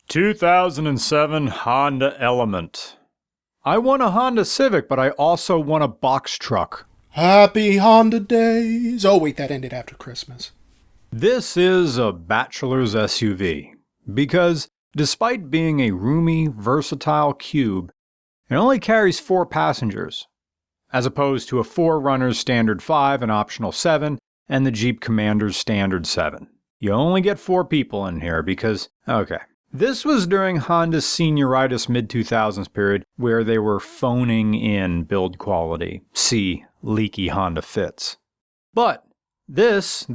2007 Honda Element. I want a Honda Civic, but I also want a box truck. Happy Honda days. Oh, wait, that ended after Christmas. This is a bachelor's SUV, because despite being a roomy, versatile cube, it only carries 4 passengers, as opposed to a 4Runner's standard 5 and optional 7, and the Jeep Commander's standard 7. You only get 4 people in here because, okay. This was during Honda's senioritis mid-2000s period, where they were phoning in build quality. See leaky Honda fits. But this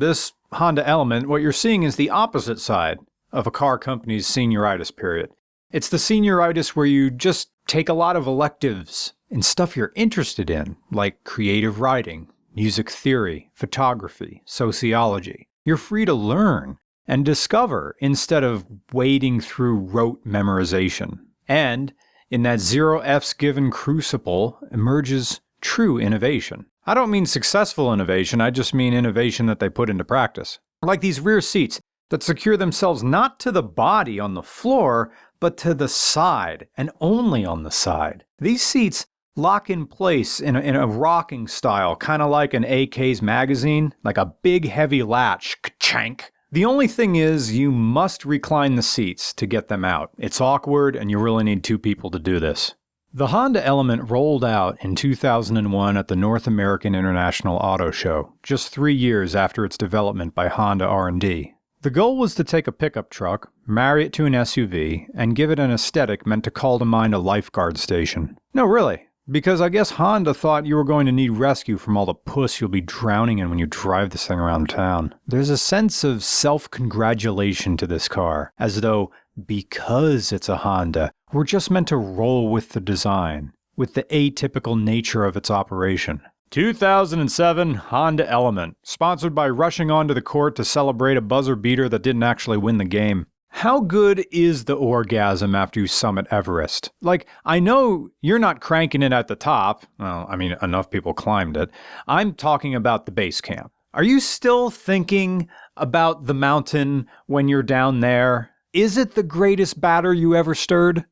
Honda Element, what you're seeing is the opposite side of a car company's senioritis period. It's the senioritis where you just take a lot of electives and stuff you're interested in, like creative writing, music theory, photography, sociology. You're free to learn and discover instead of wading through rote memorization. And in that 0 F's given crucible emerges true innovation. I don't mean successful innovation, I just mean innovation that they put into practice. Like these rear seats that secure themselves not to the body on the floor, but to the side, and only on the side. These seats lock in place in a rocking style, kind of like an AK's magazine, like a big heavy latch, ka-chank. The only thing is, you must recline the seats to get them out. It's awkward, and you really need 2 people to do this. The Honda Element rolled out in 2001 at the North American International Auto Show, just 3 years after its development by Honda R&D. The goal was to take a pickup truck, marry it to an SUV, and give it an aesthetic meant to call to mind a lifeguard station. No, really. Because I guess Honda thought you were going to need rescue from all the puss you'll be drowning in when you drive this thing around town. There's a sense of self-congratulation to this car, as though, because it's a Honda, we're just meant to roll with the design, with the atypical nature of its operation. 2007 Honda Element, sponsored by rushing onto the court to celebrate a buzzer beater that didn't actually win the game. How good is the orgasm after you summit Everest? Like, I know you're not cranking it at the top. Well, I mean, enough people climbed it. I'm talking about the base camp. Are you still thinking about the mountain when you're down there? Is it the greatest batter you ever stirred?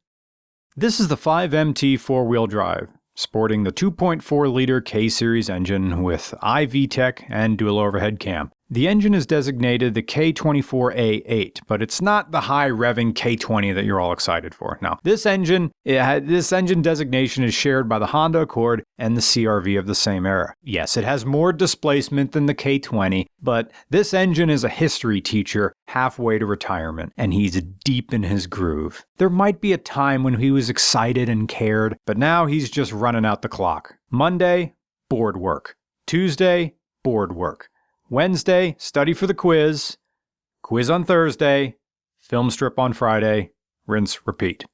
This is the 5MT 4-wheel drive, sporting the 2.4-liter K-Series engine with iVTEC and dual overhead cam. The engine is designated the K24A8, but it's not the high-revving K20 that you're all excited for. No, this engine designation is shared by the Honda Accord and the CR-V of the same era. Yes, it has more displacement than the K20, but this engine is a history teacher halfway to retirement, and he's deep in his groove. There might be a time when he was excited and cared, but now he's just running out the clock. Monday, board work. Tuesday, board work. Wednesday, study for the quiz. Quiz on Thursday. Film strip on Friday. Rinse, repeat.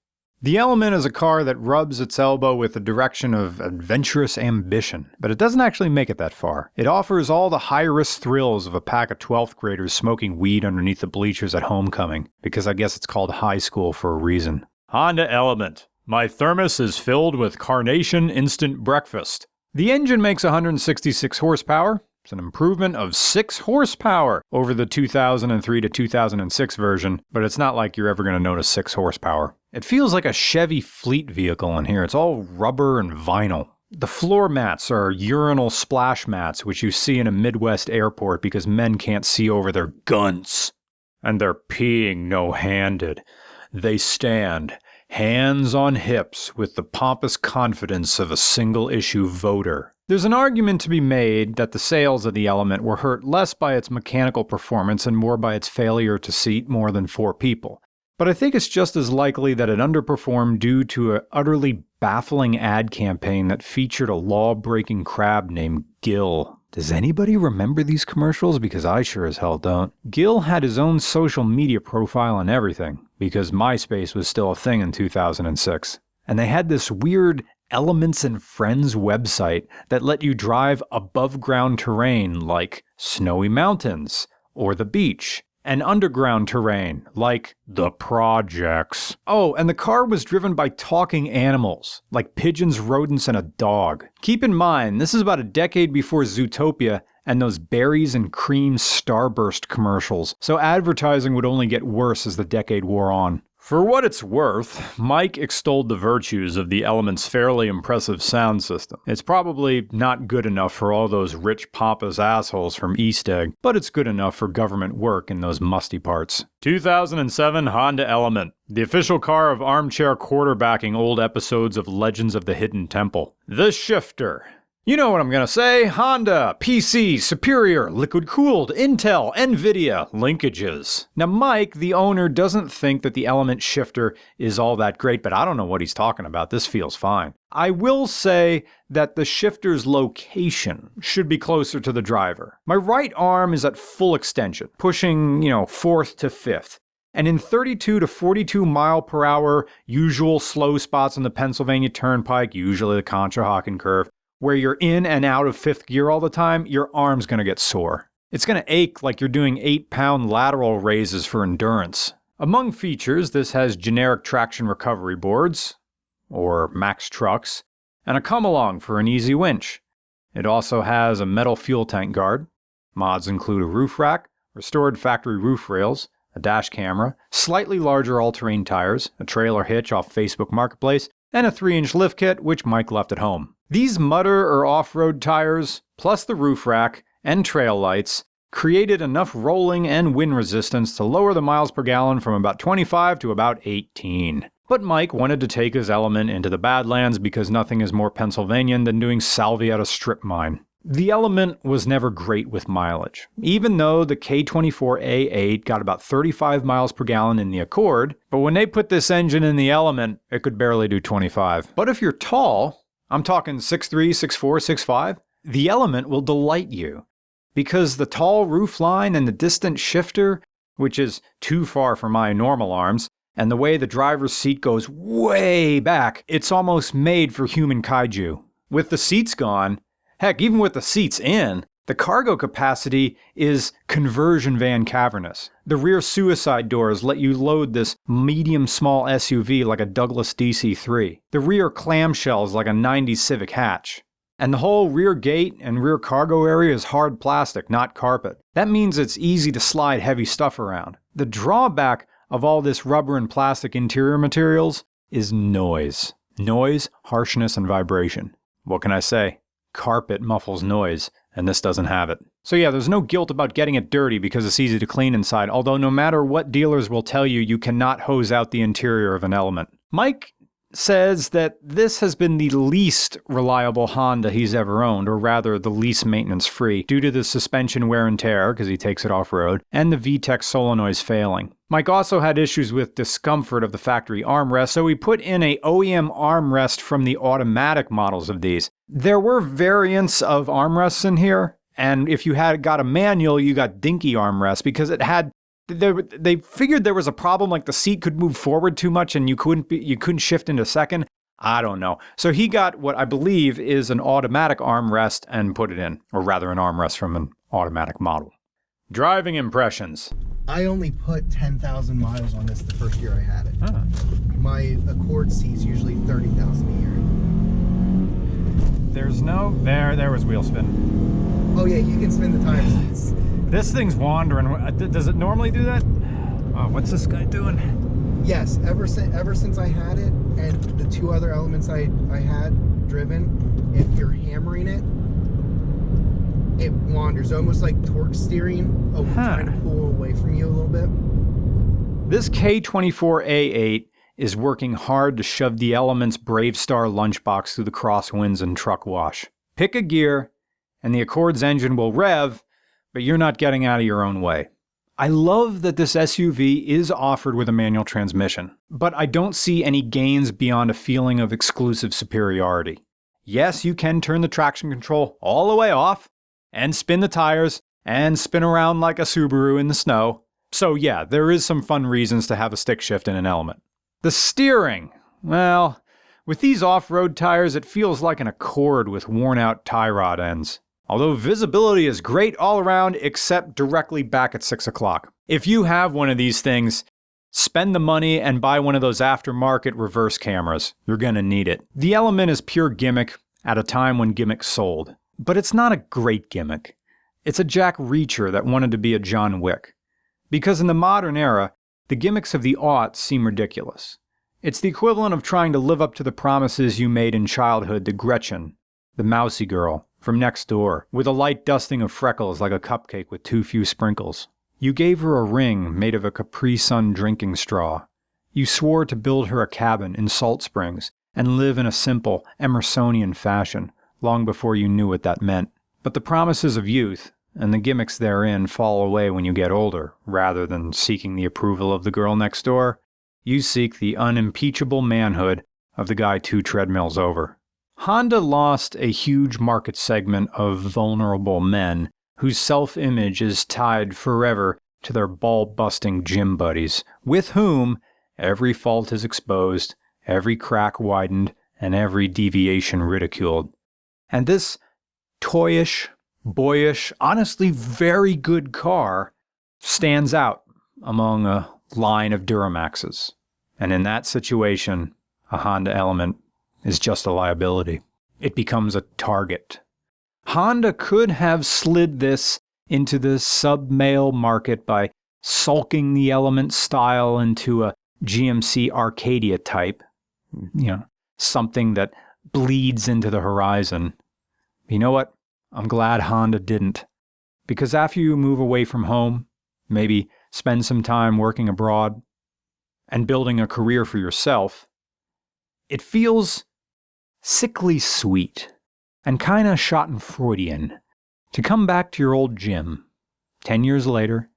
The Element is a car that rubs its elbow with the direction of adventurous ambition, but it doesn't actually make it that far. It offers all the high-risk thrills of a pack of 12th graders smoking weed underneath the bleachers at homecoming, because I guess it's called high school for a reason. Honda Element. My thermos is filled with Carnation Instant Breakfast. The engine makes 166 horsepower. It's an improvement of 6 horsepower over the 2003 to 2006 version, but it's not like you're ever going to notice 6 horsepower. It feels like a Chevy Fleet vehicle in here. It's all rubber and vinyl. The floor mats are urinal splash mats, which you see in a Midwest airport because men can't see over their guns. And they're peeing no-handed. They stand, hands on hips, with the pompous confidence of a single-issue voter. There's an argument to be made that the sales of the Element were hurt less by its mechanical performance and more by its failure to seat more than 4 people. But I think it's just as likely that it underperformed due to an utterly baffling ad campaign that featured a law-breaking crab named Gil. Does anybody remember these commercials? Because I sure as hell don't. Gil had his own social media profile and everything, because MySpace was still a thing in 2006. And they had this weird Elements and Friends website that let you drive above ground terrain like snowy mountains or the beach, and underground terrain like the projects. Oh, and the car was driven by talking animals like pigeons, rodents, and a dog. Keep in mind, this is about a decade before Zootopia and those berries and cream Starburst commercials, so advertising would only get worse as the decade wore on. For what it's worth, Mike extolled the virtues of the Element's fairly impressive sound system. It's probably not good enough for all those rich pompous assholes from East Egg, but it's good enough for government work in those musty parts. 2007 Honda Element, the official car of armchair quarterbacking old episodes of Legends of the Hidden Temple. The Shifter. You know what I'm gonna say. Honda, PC, Superior, liquid-cooled, Intel, NVIDIA, linkages. Now Mike, the owner, doesn't think that the Element Shifter is all that great, but I don't know what he's talking about. This feels fine. I will say that the shifter's location should be closer to the driver. My right arm is at full extension, pushing, 4th to 5th. And in 32 to 42 mile per hour, usual slow spots on the Pennsylvania Turnpike, usually the Conshohocken curve, where you're in and out of 5th gear all the time, your arm's gonna get sore. It's gonna ache like you're doing 8-pound lateral raises for endurance. Among features, this has generic traction recovery boards, or Max trucks, and a come-along for an easy winch. It also has a metal fuel tank guard. Mods include a roof rack, restored factory roof rails, a dash camera, slightly larger all-terrain tires, a trailer hitch off Facebook Marketplace, and a 3-inch lift kit, which Mike left at home. These mutter or off-road tires, plus the roof rack and trail lights, created enough rolling and wind resistance to lower the miles per gallon from about 25 to about 18. But Mike wanted to take his Element into the Badlands because nothing is more Pennsylvanian than doing salvia at a strip mine. The Element was never great with mileage, even though the K24A8 got about 35 miles per gallon in the Accord, but when they put this engine in the Element, it could barely do 25. But if you're tall, I'm talking 6'3", 6'4", 6'5", the Element will delight you, because the tall roofline and the distant shifter, which is too far for my normal arms, and the way the driver's seat goes way back, it's almost made for human kaiju. With the seats gone, heck, even with the seats in, the cargo capacity is conversion van cavernous. The rear suicide doors let you load this medium-small SUV like a Douglas DC-3. The rear clamshells like a 90s Civic hatch. And the whole rear gate and rear cargo area is hard plastic, not carpet. That means it's easy to slide heavy stuff around. The drawback of all this rubber and plastic interior materials is noise. Noise, harshness, and vibration. What can I say? Carpet muffles noise, and this doesn't have it. So yeah, there's no guilt about getting it dirty because it's easy to clean inside, although no matter what dealers will tell you, you cannot hose out the interior of an Element. Mike says that this has been the least reliable Honda he's ever owned, or rather the least maintenance-free, due to the suspension wear and tear, because he takes it off-road, and the VTEC solenoids failing. Mike also had issues with discomfort of the factory armrest, so he put in a OEM armrest from the automatic models of these. There were variants of armrests in here, and if you had got a manual, you got dinky armrests, because it had they figured there was a problem, like the seat could move forward too much and you couldn't shift into second. I don't know. So he got what I believe is an automatic armrest and put it in, or rather an armrest from an automatic model. Driving impressions. I only put 10,000 miles on this the first year I had it. Huh. My Accord seat's usually 30,000 a year. There's no... There was wheel spin. Oh yeah, you can spin the tires. This thing's wandering. Does it normally do that? Oh, what's this guy doing? Yes, ever since I had it, and the two other Elements I had driven, if you're hammering it, it wanders, almost like torque steering, trying to pull away from you a little bit. This K24A8 is working hard to shove the Element's Bravestar lunchbox through the crosswinds and truck wash. Pick a gear, and the Accord's engine will rev, but you're not getting out of your own way. I love that this SUV is offered with a manual transmission, but I don't see any gains beyond a feeling of exclusive superiority. Yes, you can turn the traction control all the way off, and spin the tires, and spin around like a Subaru in the snow. So yeah, there is some fun reasons to have a stick shift in an Element. The steering, well, with these off-road tires, it feels like an Accord with worn-out tie rod ends. Although visibility is great all around except directly back at 6 o'clock. If you have one of these things, spend the money and buy one of those aftermarket reverse cameras. You're gonna need it. The Element is pure gimmick at a time when gimmicks sold. But it's not a great gimmick. It's a Jack Reacher that wanted to be a John Wick. Because in the modern era, The gimmicks of the aughts seem ridiculous. It's the equivalent of trying to live up to the promises you made in childhood to Gretchen, the mousy girl from next door, with a light dusting of freckles like a cupcake with too few sprinkles. You gave her a ring made of a Capri Sun drinking straw. You swore to build her a cabin in Salt Springs and live in a simple, Emersonian fashion, long before you knew what that meant. But the promises of youth, and the gimmicks therein, fall away when you get older. Rather than seeking the approval of the girl next door, you seek the unimpeachable manhood of the guy 2 treadmills over. Honda lost a huge market segment of vulnerable men whose self-image is tied forever to their ball-busting gym buddies, with whom every fault is exposed, every crack widened, and every deviation ridiculed. And this toyish, boyish, honestly very good car stands out among a line of Duramaxes. And in that situation, a Honda Element is just a liability. It becomes a target. Honda could have slid this into the sub-male market by sulking the Element style into a GMC Arcadia type, something that bleeds into the horizon. You know what? I'm glad Honda didn't. Because after you move away from home, maybe spend some time working abroad, and building a career for yourself, it feels sickly sweet and kinda schadenfreudian to come back to your old gym 10 years later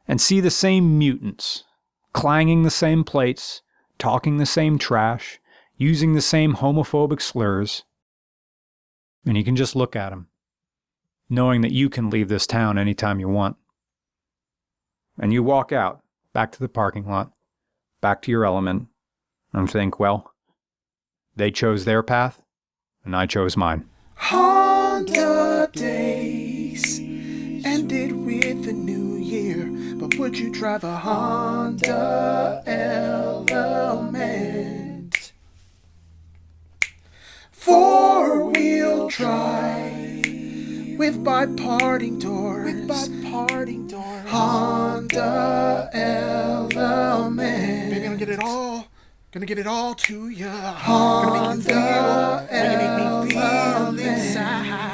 and see the same mutants, clanging the same plates, talking the same trash, using the same homophobic slurs, and you can just look at them, knowing that you can leave this town anytime you want. And you walk out, back to the parking lot, back to your Element, and think, well, they chose their path, and I chose mine. Honda days ended with the new year, but would you drive a Honda Element? 4-wheel drive with bi-parting doors. Honda Element. Baby, I'm gonna get it all to ya. Honda Element. Gonna make me feel inside.